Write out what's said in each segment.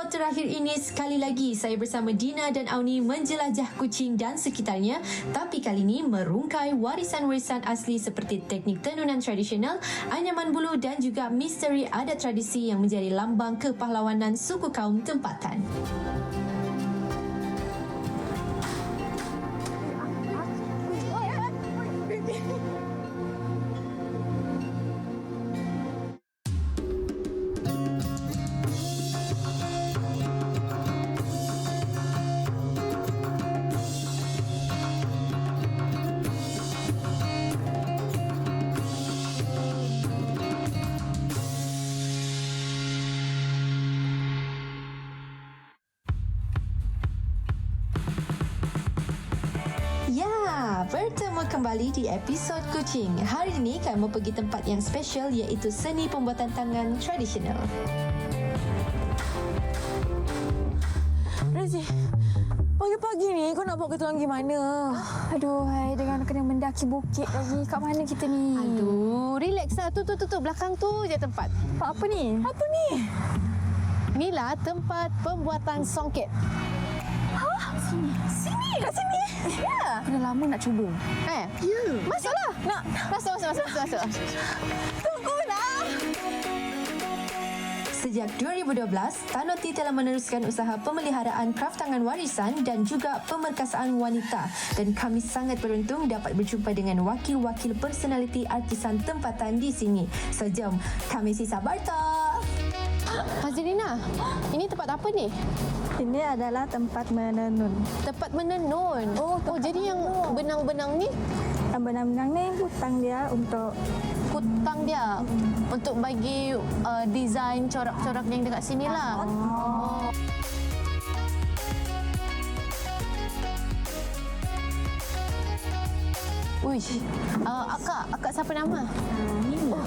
terakhir ini sekali lagi saya bersama Dina dan Auni menjelajah Kuching dan sekitarnya, tapi kali ini merungkai warisan-warisan asli seperti teknik tenunan tradisional, anyaman bulu dan juga misteri adat tradisi yang menjadi lambang kepahlawanan suku kaum tempatan. Bertemu kembali di episod Kuching. Hari ini kami mau pergi tempat yang special iaitu seni pembuatan tangan tradisional. Razi, pagi-pagi ni kau nak bawa kita orang pergi mana? Aduh, hai, dengan kena mendaki bukit lagi. Kat mana kita ni? Aduh, relax lah. Tu. Belakang tu je tempat. Apa ni? Apa ni? Inilah tempat pembuatan songket. Sini, kat sini. Ya. Kena lama nak cuba. Ya. Masuklah. Nak. Masuk. Tunggulah. Sejak 2012, Tanoti telah meneruskan usaha pemeliharaan kraf tangan warisan dan juga pemerkasaan wanita, dan kami sangat beruntung dapat berjumpa dengan wakil-wakil personaliti artisan tempatan di sini. Sejam, kami si sabar tak? Fazlina, ini tempat apa ni? Ini adalah tempat menenun. Tempat menenun. Jadi yang benang-benang ni Benang-benang ni hutang dia untuk kutang dia untuk bagi desain corak-corak yang dekat sini lah. Uish, akak siapa nama?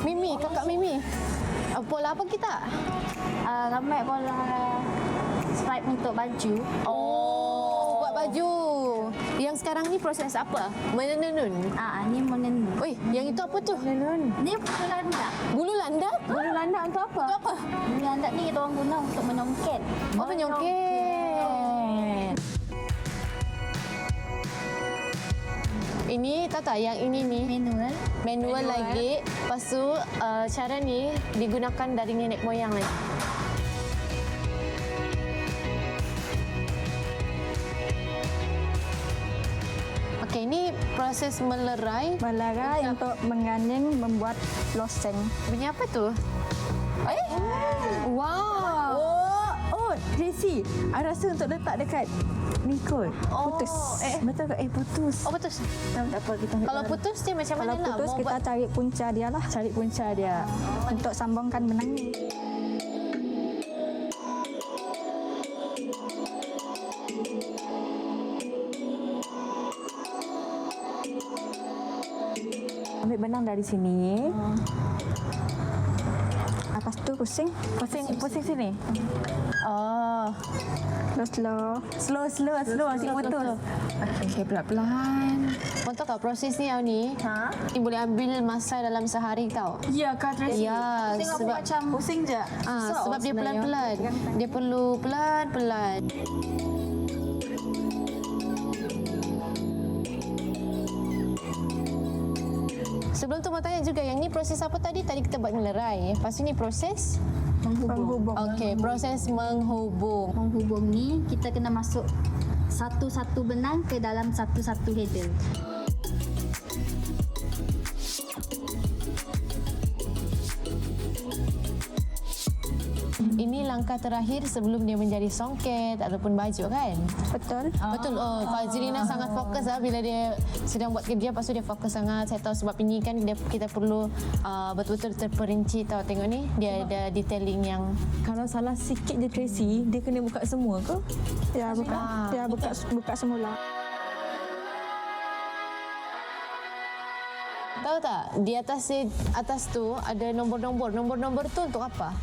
Mimi, kakak Mimi. Pola apa kita? ramai pola stripe untuk baju. Buat baju. Yang sekarang ni proses apa? Menenun. Ni menenun. Oi, yang itu apa tu? Ni bulu landak. Bulu landak? Bulu landak untuk apa? Untuk apa? Bulu landak ni kita orang guna untuk menyongket. Oh, penyongket. Ini tak yang ini ni manual lagi. Lepas tu cara ni digunakan dari nenek moyang lagi. Okey, ini proses melerai. Melerai untuk menganding membuat loseng. Bunyi apa tu? Wow. Oh, JC. I rasa untuk letak dekat ni kot. Putus. Betul ke? Putus. Oh, putus. Tak apa kita. Kalau putus dia macam Kalau mana lah? putus Mau kita buat- cari punca dia lah. Cari punca dia. Untuk sambungkan benang ni. Ambil benang dari sini. Atas tu pusing. Pusing sini. Oh. Slow. Slow. Nanti putus. Okey, pelan-pelan. Kau tahu tak proses ni Auni? Ni boleh ambil masa dalam sehari tau. Ya, Kak Tracy. Ya, sebab macam pusing je. sebab dia pelan-pelan. Dia perlu pelan-pelan. Sebelum tu mau tanya juga, yang ni proses apa tadi? Tadi kita buat melerai. Lepas tu ni proses Menghubung. okey, proses menghubung. Menghubung ni kita kena masuk satu-satu benang ke dalam satu-satu header. Ini langkah terakhir sebelum dia menjadi songket ataupun baju kan? Betul. Betul. Oh, Fazlina sangat fokus lah bila dia sedang buat kerja. Lepas tu dia fokus sangat. Saya tahu sebab ini kan kita perlu betul-betul terperinci tau. Tengok ni, dia ada detailing yang Kalau salah sikit je Tracy, dia kena buka semua ke? Ya, buka semula. tahu tak di atas tu ada nombor-nombor. Nombor-nombor tu untuk apa?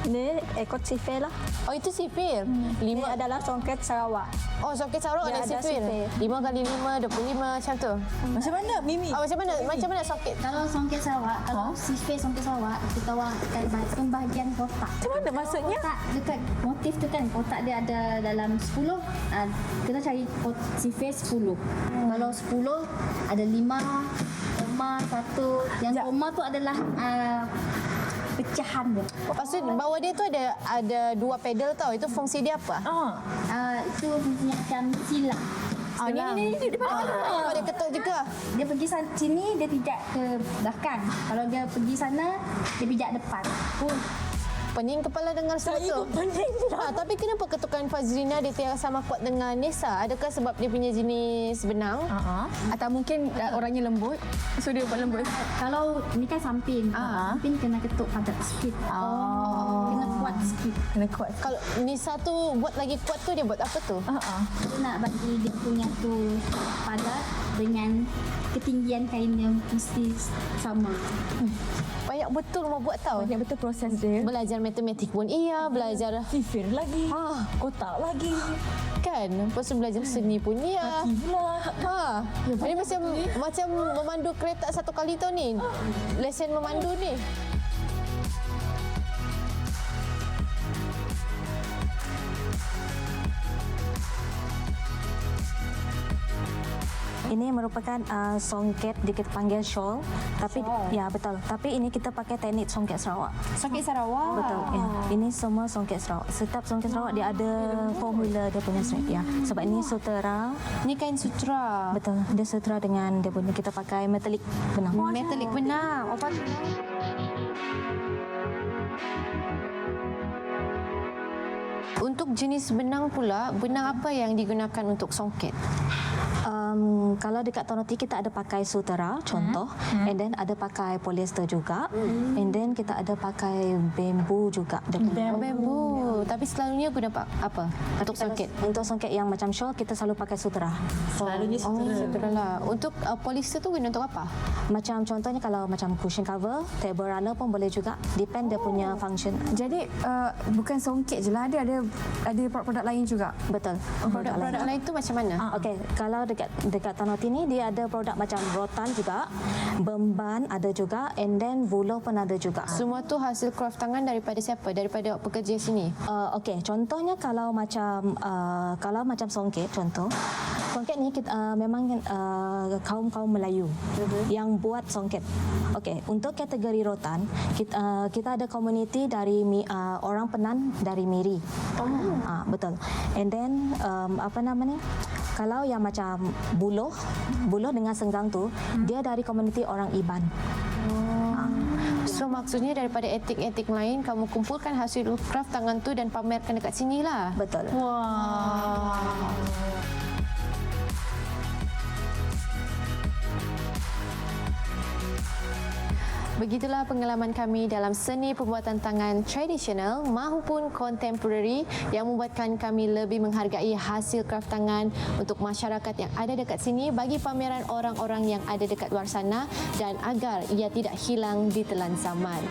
Ni ekor sifir lah. Oh, itu sifir. Ini 5 adalah songket Sarawak. Oh, songket Sarawak Dia ada ada sifir. sifir. 5 kali 5 25 macam tu. Macam mana Mimi? Oh, macam mana songket? Kalau songket Sarawak, kalau sifir songket Sarawak, kita orang akan bahagian kotak. Macam mana maksudnya? Kotak dekat motif tu kan, kotak dia ada dalam 10. Kita cari sifir 10. Kalau 10 ada 5, koma 1. Yang koma tu adalah pecahan dia. Lepas tu bawah dia tu ada 2 pedal tau. Itu fungsi dia apa? Itu fungsinya macam silang. Ni di depan. Ada ketuk juga. Dia pergi sini, dia pijak ke belakang. Kalau dia pergi sana, dia pijak depan. Pening kepala dengar semua tu. Pening Tapi kenapa ketukan Fazrina dia tiada sama kuat dengan Nesa? Adakah sebab dia punya jenis benang? Atau mungkin orangnya lembut. So dia buat lembut. Kalau ni kan samping. Samping kena ketuk padat sikit. Kena kuat sikit. Kena kuat. Kalau Nisa tu buat lagi kuat tu, dia buat apa tu? Dia nak bagi dia punya tu padat dengan ketinggian kain yang mesti sama. Banyak betul mau buat tau. Banyak betul proses dia. Belajar matematik pun iya, belajar Sifir lagi. Kotak lagi. kan. Lepas tu belajar seni pun iya. Pula. Ini macam memandu kereta satu kali tau ni. Lesen memandu ni. Ini merupakan songket kita panggil shawl, tapi ya betul. Tapi ini kita pakai teknik songket Sarawak. Songket Sarawak. Betul. Ya. Ini semua songket Sarawak. Setiap songket Sarawak dia ada formula dia punya strap ya. Sebab ini sutera. Ni kain sutra. Betul. Dia sutera dengan dia punya kita pakai metalik benang. Metalik benang. Apa? Untuk jenis benang pula, benang apa yang digunakan untuk songket? Kalau dekat Tonoti kita ada pakai sutera contoh, and then ada pakai polyester juga, and then kita ada pakai bambu juga. Bambu. Tapi selalunya guna apa? Untuk songket? Untuk songket yang macam shawl kita selalu pakai sutera. Selalunya Sutera lah. Untuk polyester tu guna untuk apa? Macam contohnya kalau macam cushion cover, table runner pun boleh juga. Depend dia punya function. Jadi bukan songket je lah, ada produk-produk lain juga. Betul. Produk lain tu macam mana? Okey, kalau dekat Tonoti ni dia ada produk macam rotan juga, bemban ada juga, and then buluh pun ada juga. Semua tu hasil craft tangan daripada siapa? Daripada pekerja sini? Okey, contohnya kalau macam songket contoh. Songket ni kita, memang kaum Melayu yang buat songket. Okey, untuk kategori rotan kita ada komuniti dari orang Penan dari Miri. Betul. And then apa nama ni? Kalau yang macam buluh dengan senggang tu, dia dari komuniti orang Iban. So maksudnya daripada etik-etik lain kamu kumpulkan hasil craft tangan tu dan pamerkan dekat sini lah. Betul. Begitulah pengalaman kami dalam seni pembuatan tangan tradisional maupun contemporary yang membuatkan kami lebih menghargai hasil craft tangan untuk masyarakat yang ada dekat sini bagi pameran orang-orang yang ada dekat luar sana dan agar ia tidak hilang ditelan zaman.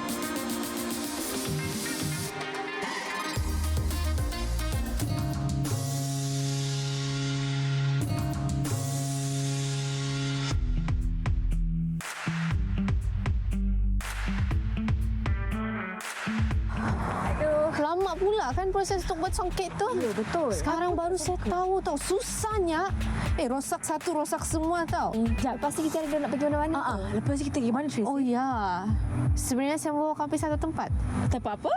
Lama pula kan proses untuk buat songket tu. Ya, betul. Sekarang baru saya tahu tau susahnya. Rosak satu, rosak semua tau. Sekejap, lepas ni kita ada nak pergi mana-mana. Lepas ni kita pergi mana, Tracy? Oh ya. Sebenarnya saya bawa kamu pergi satu tempat. Tempat apa?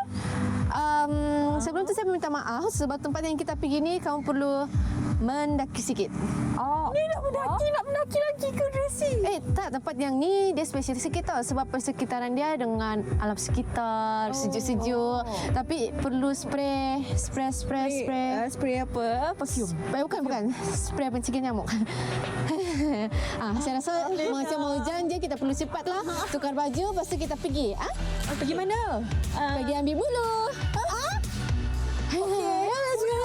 Sebelum tu saya minta maaf sebab tempat yang kita pergi ni kamu perlu mendaki sikit. Ni nak mendaki lagi ke, Tracy? Tak, tempat yang ni dia special sikit tau sebab persekitaran dia dengan alam sekitar, sejuk-sejuk. Tapi perlu spray. Spray apa? Perfume. Bukan. Spray pencegah nyamuk. Saya rasa macam mau hujan je kita perlu cepatlah tukar baju lepas tu kita pergi. Pergi mana? Pergi ambil bulu. Let's go.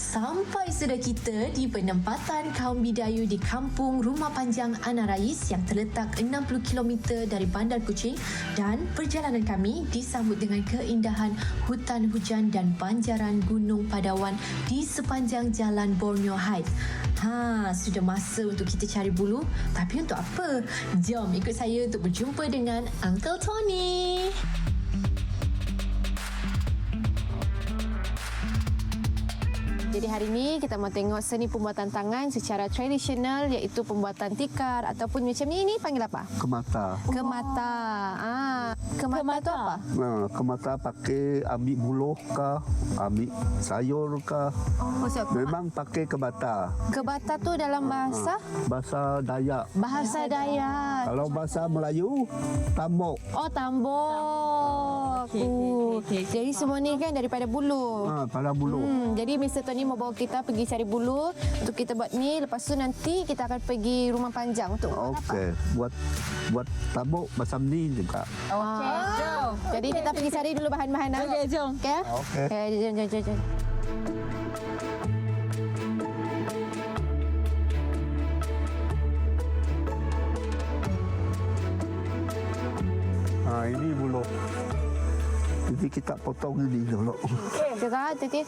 Sampai sudah kita di penempatan kaum Bidayu di Kampung Rumah Panjang Ana Rais yang terletak 60 km dari Bandar Kuching, dan perjalanan kami disambut dengan keindahan hutan hujan dan banjaran Gunung Padawan di sepanjang Jalan Borneo Heights. Sudah masa untuk kita cari bulu. Tapi untuk apa? Jom ikut saya untuk berjumpa dengan Uncle Tony. Jadi hari ini kita mau tengok seni pembuatan tangan secara tradisional, iaitu pembuatan tikar ataupun macam ni panggil apa? Kemata. Kemata. Kemata tu apa? Kemata pakai ambil buluh kah, ambil sayur kah. Memang pakai kemata. Kebata tu dalam bahasa? Bahasa Dayak. Bahasa Dayak. Kalau bahasa Melayu, tambok. Oh, tambok. Jadi semua ni kan daripada bulu. Pada buluh. Jadi Mr. Tony mau bawa kita pergi cari bulu untuk kita buat ni. Lepas tu nanti kita akan pergi Rumah Panjang untuk Okey, buat tambok macam ni juga. Okey, jom. Jadi kita pergi cari dulu bahan-bahan. Okey, jom. Okey? Okey. Jom. Ini buluh. Jadi kita potong ini dulu. Jaga hati.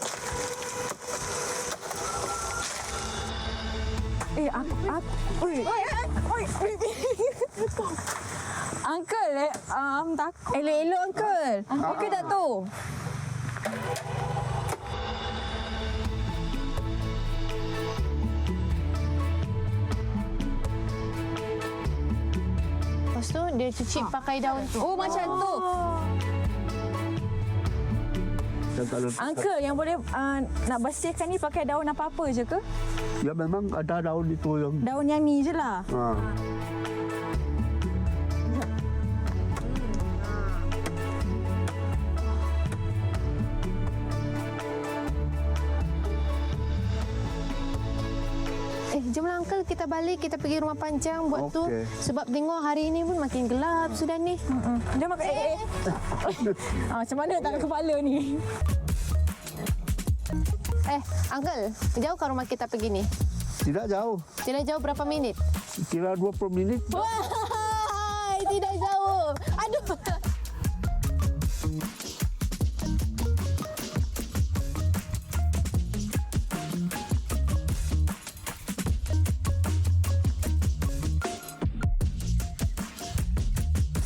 Uncle, tak. Elok-elok, Uncle. Okey tak tu? Lepas tu dia cuci pakai daun tu. Oh, macam tu. Uncle, yang boleh nak bersihkan ni pakai daun apa-apa je ke? Ya memang ada daun itu yang. Daun yang ni je lah. Jomlah Uncle, kita balik, kita pergi Rumah Panjang buat tu. Okey. Sebab tengok hari ini pun makin gelap sudah ni. Dia makan macam mana tak kepala ni? Uncle, jauh ke rumah kita pergi ni? Tidak jauh. Tidak jauh, berapa minit? Kira 20 minit. Wah, tidak jauh. Aduh.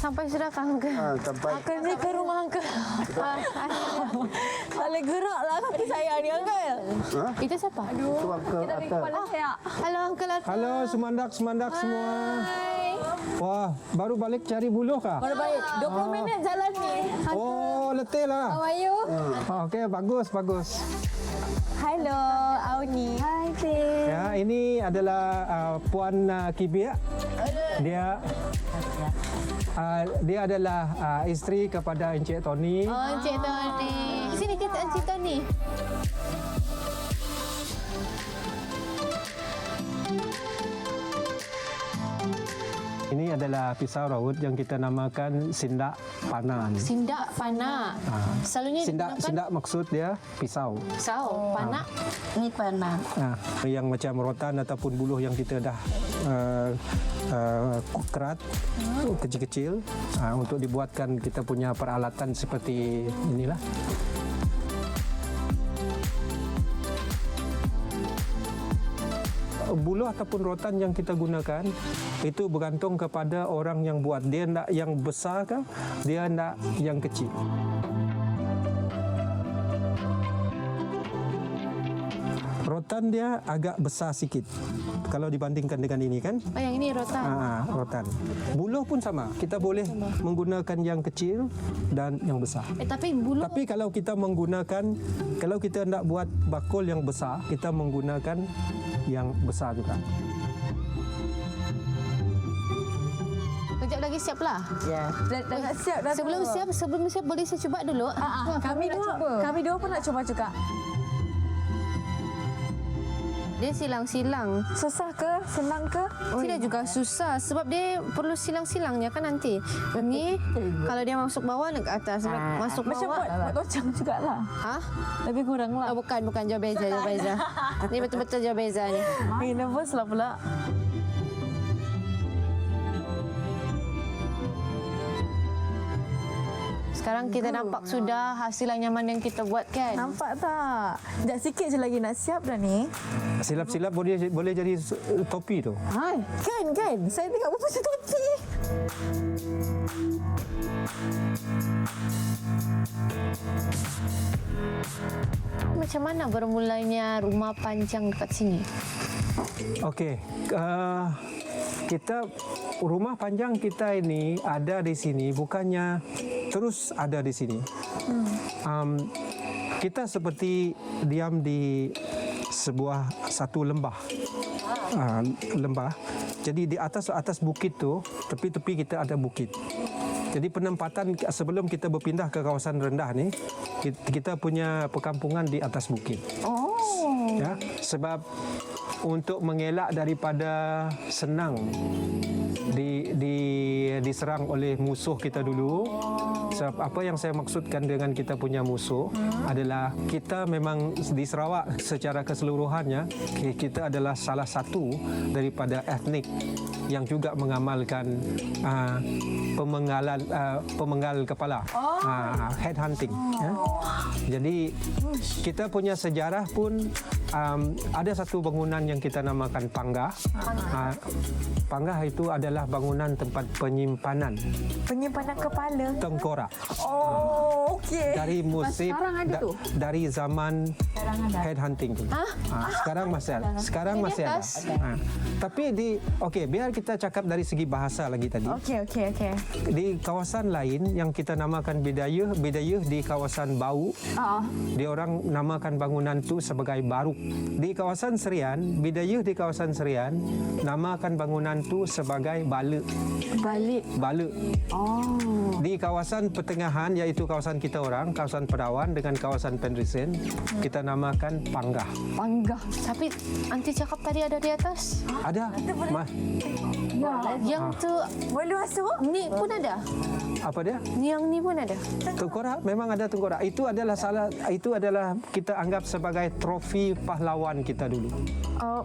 Sampai sudah ke Uncle? Sampai. Uncle ni ke rumah Uncle. Tak boleh gerak lah kaki saya ni, Uncle. Itu siapa? Itu ke atas. Halo Uncle. Halo, semandak semua. Wah, baru balik cari buluh kah? Baru baik. 20 minit jalan ni. Oh, letih lah. How are you? Okey, bagus. Hello, Auni. Hai, Teh. Ya, ini adalah Puan Kibia. Dia adalah isteri kepada Encik Tony. Oh, Encik Tony. Sini kita Encik Tony. Ini adalah pisau raut yang kita namakan sindak panah. Sindak panah. Selalunya Sindak maksud dia pisau. pisau, panah. Ini panah. Yang macam rotan ataupun buluh yang kita dah kerat kecil-kecil untuk dibuatkan kita punya peralatan seperti inilah. Buluh ataupun rotan yang kita gunakan itu bergantung kepada orang yang buat. Dia nak yang besar ke, dia nak yang kecil. Rotan dia agak besar sikit kalau dibandingkan dengan ini kan. Oh, yang ini rotan. Rotan. Buluh pun sama. Kita boleh menggunakan yang kecil dan yang besar. Tapi bulu. Tapi kalau kita nak buat bakul yang besar, kita menggunakan yang besar juga. Kejap lagi siaplah. Ya. Dah nak siap dah. Sebelum siap boleh saya cuba dulu. Kami dua pun nak cuba juga. Dia silang-silang. Susah ke? Senang ke? Tidak juga susah sebab dia perlu silang-silangnya kan nanti. Ini kalau dia masuk bawah ke atas, masuk Macam bawah. buat locang jugalah. Hah? Lebih kurang lah. Oh, bukan jauh beza. Ni betul-betul jauh beza ni. Nervous lah pula. Sekarang kita nampak sudah hasil anyaman yang kita buat kan? Nampak tak? Sekejap sikit je lagi nak siap dah ni. Silap-silap boleh jadi topi tu. Hai, kan? Saya tengok apa macam topi. Macam mana bermulanya rumah panjang dekat sini? Okey, kita rumah panjang kita ini ada di sini bukannya terus ada di sini. Kita seperti diam di sebuah satu lembah. Lembah. Jadi di atas bukit tu, tepi-tepi kita ada bukit. Jadi penempatan sebelum kita berpindah ke kawasan rendah ni, kita punya perkampungan di atas bukit. Oh. Ya, sebab untuk mengelak daripada senang diserang oleh musuh kita dulu. Sebab apa yang saya maksudkan dengan kita punya musuh adalah kita memang di Sarawak secara keseluruhannya kita adalah salah satu daripada etnik yang juga mengamalkan pemenggal kepala, head hunting. Ya. Jadi kita punya sejarah pun ada satu bangunan yang kita namakan Panggah. Panggah itu adalah bangunan tempat penyimpanan kepala. tengkorak. Oh, okey. Dari musim sekarang ada tu? dari zaman head hunting tu. Sekarang masih ada. Sekarang masih ada. Tapi biar kita cakap dari segi bahasa lagi tadi. Okey. Di kawasan lain yang kita namakan Bidayuh di kawasan Bau. Dia orang namakan bangunan tu sebagai Baruk. Di kawasan Serian, Bidayuh di kawasan Serian namakan bangunan tu sebagai Bala. Bala. Di kawasan pertengahan iaitu kawasan kita orang, kawasan Perawan dengan kawasan Penrisen, kita namakan Panggah. Tapi anti cakap tadi ada di atas. Ada. Yang tu Boleh masuk? ni pun ada. Apa dia? Yang ni pun ada. Tengkorak, memang ada tengkorak. Itu adalah kita anggap sebagai trofi pahlawan kita dulu.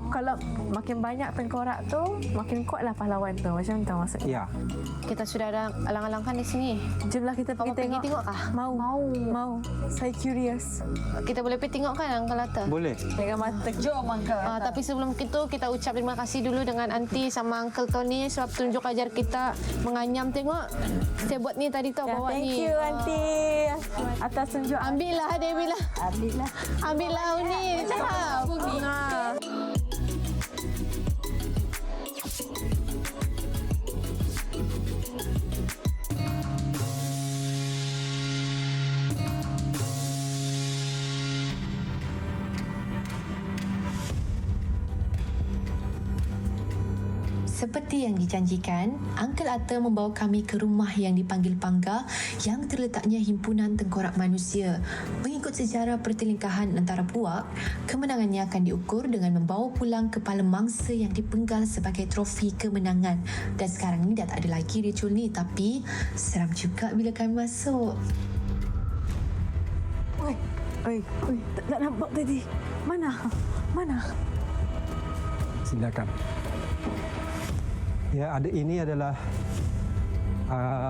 Kalau makin banyak tengkorak tu, makin kuatlah pahlawan tu. Macam tu maksudnya. Ya. Kita sudah ada alang-alangkan di sini. Jomlah kita Kamu pergi pergi tengok kah? Mau. Saya curious. Kita boleh pergi tengok kan Uncle Atta? Boleh. Dengan mata. Jom, Uncle. Tapi sebelum itu kita ucap terima kasih dulu dengan Aunty sama Uncle Tony sebab tunjuk ajar kita menganyam. Tengok saya buat ni tadi tau, bawa Thank ni. you, Aunty. Atas tunjuk. Ambillah dia bilang. Ambillah Uni. Cakap. Seperti yang dijanjikan, Uncle Atta membawa kami ke rumah yang dipanggil Panggah yang terletaknya himpunan tengkorak manusia. Mengikut sejarah pertelingkahan antara puak, kemenangannya akan diukur dengan membawa pulang kepala mangsa yang dipenggal sebagai trofi kemenangan. Dan sekarang ni dah tak ada lagi ritual ni, tapi seram juga bila kami masuk. Oi, tak nampak tadi. Mana? Silakan. Ya, ini adalah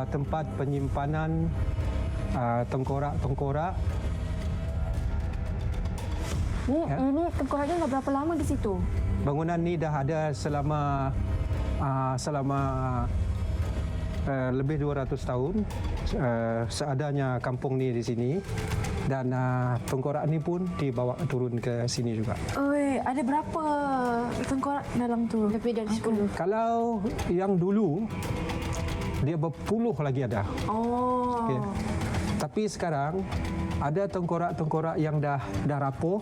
tempat penyimpanan tengkorak-tengkorak. Ini tengkoraknya dah berapa lama di situ? Bangunan ni dah ada selama lebih 200 tahun seadanya kampung ni di sini. Dan tengkorak ni pun dibawa turun ke sini juga. Oi, ada berapa tengkorak dalam tu? Lebih dari 10. Kalau yang dulu, dia berpuluh lagi ada. Okay. Tapi sekarang ada tengkorak-tengkorak yang dah rapuh,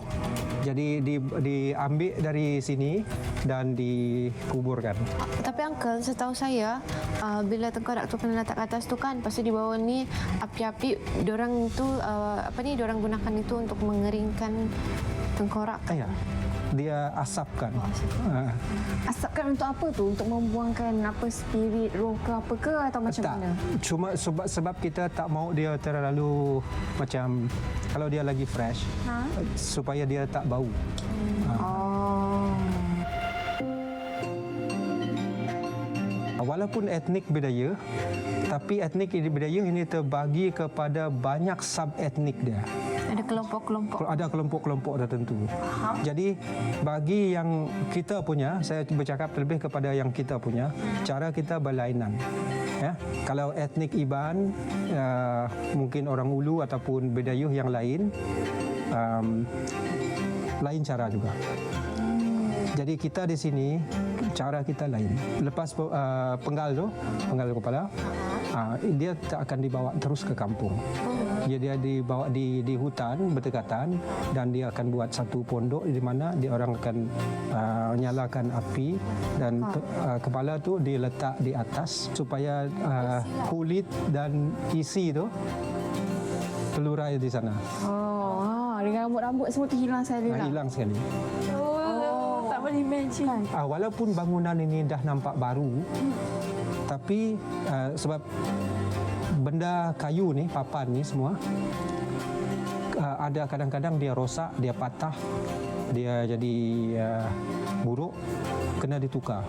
jadi diambil dari sini dan dikuburkan. Tapi Uncle, setahu saya bila tengkorak tu kena letak atas tu kan, pasti di bawah ni api-api, diorang tu diorang gunakan itu untuk mengeringkan tengkorak kan? Ya. dia asapkan. Asapkan untuk apa tu? Untuk membuangkan apa spirit, roh ke apa ke atau macam Tak, mana? cuma sebab kita tak mau dia terlalu macam kalau dia lagi fresh, supaya dia tak bau. Walaupun etnik budaya, tapi etnik budaya ini terbagi kepada banyak sub-etnik dia. Ada kelompok-kelompok. Ada kelompok-kelompok tertentu. Jadi bagi yang kita punya, saya bercakap lebih kepada yang kita punya, cara kita berlainan. Ya, kalau etnik Iban, mungkin orang Ulu ataupun Bidayuh yang lain, lain cara juga. Jadi kita di sini cara kita lain. Lepas penggal kepala, dia tak akan dibawa terus ke kampung. Dia dibawa di hutan berdekatan dan dia akan buat satu pondok di mana dia orang akan nyalakan api dan kepala tu diletak di atas supaya kulit dan isi tu telurai di sana. Dengan rambut-rambut semua tu hilang sekali lah. Hilang sekali. Tak boleh imagine. Walaupun bangunan ini dah nampak baru, tapi sebab benda kayu ni, papan ni semua, ada kadang-kadang dia rosak, dia patah, dia jadi buruk, kena ditukar.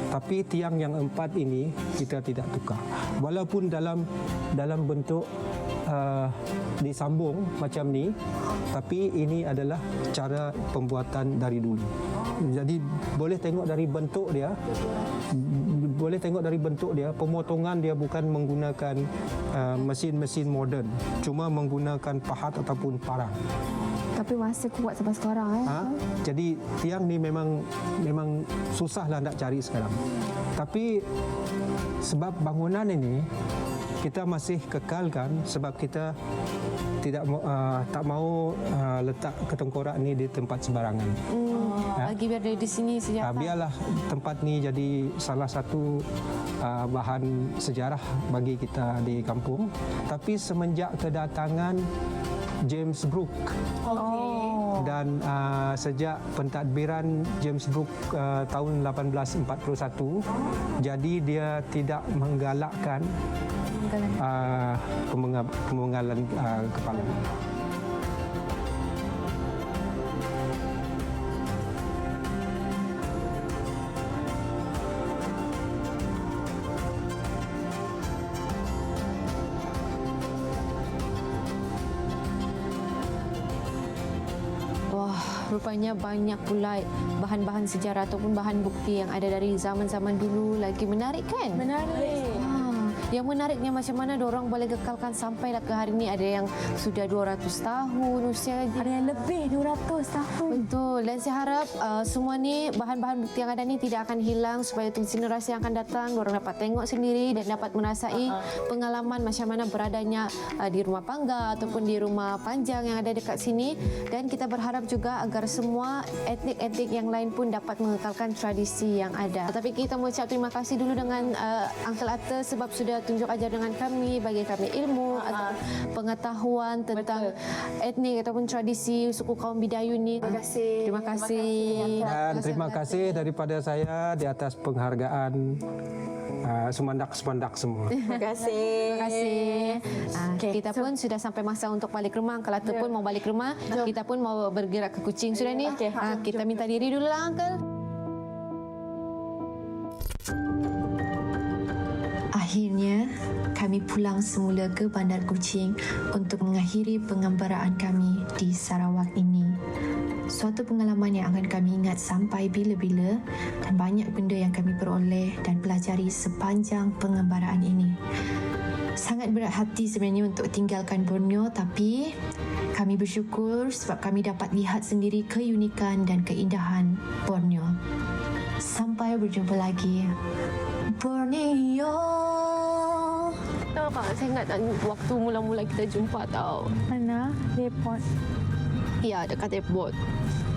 Tapi tiang yang 4 ini kita tidak tukar. Walaupun dalam bentuk disambung macam ni, tapi ini adalah cara pembuatan dari dulu. Jadi boleh tengok dari bentuk dia, pemotongan dia bukan menggunakan mesin-mesin moden, cuma menggunakan pahat ataupun parang. Tapi masih kuat sampai sekarang Jadi tiang ni memang susahlah nak cari sekarang. Tapi sebab bangunan ini kita masih kekalkan sebab kita tak mau letak ketengkorak ni di tempat sembarangan. Bagi biar dari di sini sejak. Biarlah tempat ni jadi salah satu bahan sejarah bagi kita di kampung. Tapi semenjak kedatangan James Brooke dan sejak pentadbiran James Brooke tahun 1841, jadi dia tidak menggalakkan pemenggalan kepala. Wah, rupanya banyak pula bahan-bahan sejarah ataupun bahan bukti yang ada dari zaman-zaman dulu lagi. Menarik kan? Menarik. Yang menariknya macam mana diorang boleh kekalkan sampailah ke hari ini. Ada yang sudah 200 tahun usia. Ada yang lebih 200 tahun. Betul. Dan saya harap semua ni bahan-bahan bukti yang ada ni tidak akan hilang supaya generasi yang akan datang diorang dapat tengok sendiri dan dapat merasai pengalaman macam mana beradanya di rumah Pangga ataupun di rumah Panjang yang ada dekat sini. Dan kita berharap juga agar semua etnik-etnik yang lain pun dapat mengekalkan tradisi yang ada. Tetapi kita mengucap terima kasih dulu dengan Uncle Atta sebab sudah tunjuk ajar dengan kami, bagi kami ilmu atau pengetahuan tentang etnik ataupun tradisi suku kaum Bidayuh ni. Terima kasih. Terima kasih. Dan terima kasih daripada saya di atas penghargaan semandak-semandak semua. Terima kasih. Terima kasih. Kita pun sudah sampai masa untuk balik rumah. Uncle Atta pun mau balik rumah. Kita pun mau bergerak ke Kuching sudah ni. Kita minta diri dulu lah, Uncle. Akhirnya, kami pulang semula ke Bandar Kuching untuk mengakhiri pengembaraan kami di Sarawak ini. Suatu pengalaman yang akan kami ingat sampai bila-bila dan banyak benda yang kami peroleh dan pelajari sepanjang pengembaraan ini. Sangat berat hati sebenarnya untuk tinggalkan Borneo, tapi kami bersyukur sebab kami dapat lihat sendiri keunikan dan keindahan Borneo. Sampai berjumpa lagi. Borneo. Tahu tak, saya ingat waktu mula-mula kita jumpa tau. Mana? Depot. Ya, dekat depot.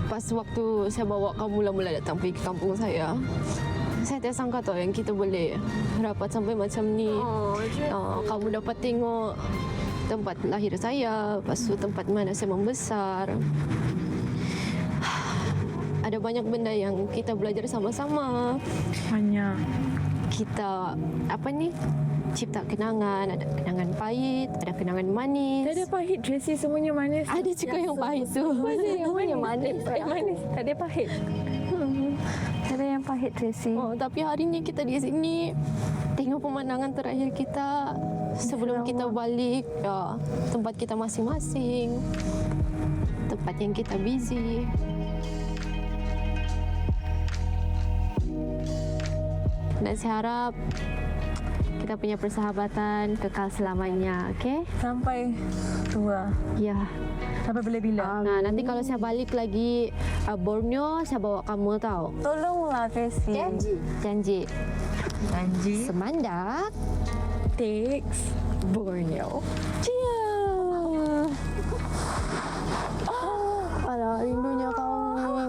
Pas waktu saya bawa kamu mula-mula datang pergi ke kampung saya. Saya tak sangka tau yang kita boleh rapat sampai macam ni. Kamu dapat tengok tempat lahir saya, lepas tu tempat mana saya membesar. ada banyak benda yang kita belajar sama-sama. Banyak. Kita cipta kenangan, ada kenangan pahit, ada kenangan manis. Tak ada pahit, Tracy, semuanya manis. Ada juga yang pahit tu. Semuanya manis. Manis. Tak ada pahit. Tak ada yang pahit, Tracy. Oh, tapi hari ni kita di sini tengok pemandangan terakhir kita sebelum kita balik tempat kita masing-masing. Tempat yang kita busy. Dan saya harap kita punya persahabatan kekal selamanya, okey? Sampai tua. Ya. Sampai bila-bila. Nah, nanti kalau saya balik lagi Borneo, saya bawa kamu tahu. Tolonglah, Tracy. Janji. Janji. Semandak Takes. Borneo. Cheers. Alah, rindunya kau ni.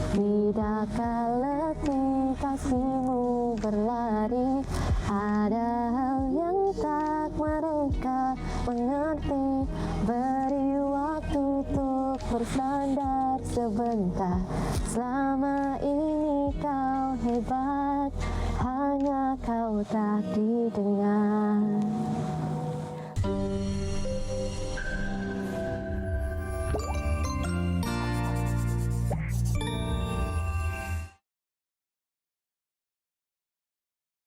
Tidakkah letih kasihmu berlari, ada hal yang tak mereka mengerti. Beri waktu untuk bersandar sebentar. Selama ini kau hebat, hanya kau tak didengar.